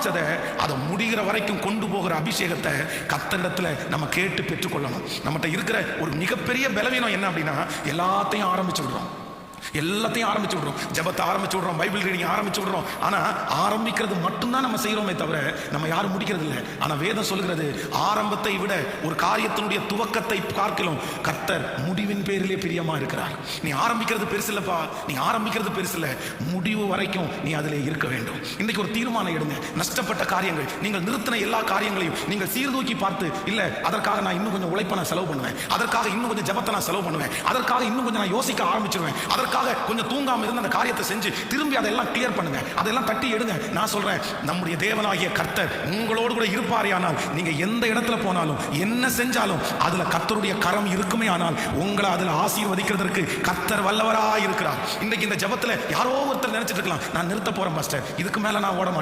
ஆரம்பிச்சதை அதை முடிகிற வரைக்கும் கொண்டு போகிற அபிஷேகத்தை கர்த்தரிடத்துல நம்ம கேட்டு பெற்றுக்கொள்ளணும். நம்மகிட்ட இருக்கிற ஒரு மிகப்பெரிய பலவீனம் என்ன அப்படின்னா, எல்லாத்தையும் ஆரம்பிச்சு விடுறோம். ஜெபத்தை ஆரம்பிச்சு விடுறோம், பைபிள் ரீடிங் ஆரம்பிச்சு விடுறோம். ஆனா ஆரம்பிக்கிறது மட்டும்தான் நம்ம செய்யறோமே தவிர நம்ம யாரும் முடிக்கிறது இல்லை. ஆனா வேதம் சொல்கிறது, ஆரம்பத்தை விட ஒரு காரியத்தினுடைய துவக்கத்தை பார்க்கலாம் கர்த்தர் முடிவின் பேரிலே பிரியமா இருக்கிறார். நீ ஆரம்பிக்கிறது பெருசு இல்லப்பா, நீ ஆரம்பிக்கிறது பெருசு இல்லை, முடிவு வரைக்கும் நீ அதிலே இருக்க வேண்டும். இன்னைக்கு ஒரு தீர்மானம் எடுங்க. நஷ்டப்பட்ட காரியங்கள், நீங்கள் நிறுத்தின எல்லா காரியங்களையும் நீங்கள் சீர்தூக்கி பார்த்து, இல்ல அதற்காக நான் இன்னும் கொஞ்சம் உழைப்பை நான் செலவு பண்ணுவேன், அதற்காக இன்னும் கொஞ்சம் ஜெபத்தை நான் செலவு பண்ணுவேன், அதற்காக இன்னும் கொஞ்சம் நான் யோசிக்க ஆரம்பிச்சிருவேன், அதற்காக கொஞ்சம் தூங்காம இருந்து அந்த காரியத்தை செஞ்சு திரும்பி அதெல்லாம் கிளியர் பண்ணுங்க, அதெல்லாம் தட்டி எடுங்க. நான் சொல்றேன், நம்முடைய தேவனாகிய கர்த்தர் உங்களோடு கூட இருப்பாரேயானால் நீங்க எந்த இடத்துல போனாலும் என்ன செஞ்சாலும் அதுல கர்த்தருடைய கரம் இருக்குமே. ஆனால் உங்களை அதுல ஆசீர்வதிக்கிறதுக்கு கர்த்தர் வல்லவராய் இருக்கிறார். இன்னைக்கு இந்த ஜெபத்துல யாரோ ஒருத்தர் நினைச்சிட்டு இருக்கலாம், நான் நிறுத்த போறேன் பாஸ்டர், இதுக்கு மேல நான் ஓட மாட்டேன்.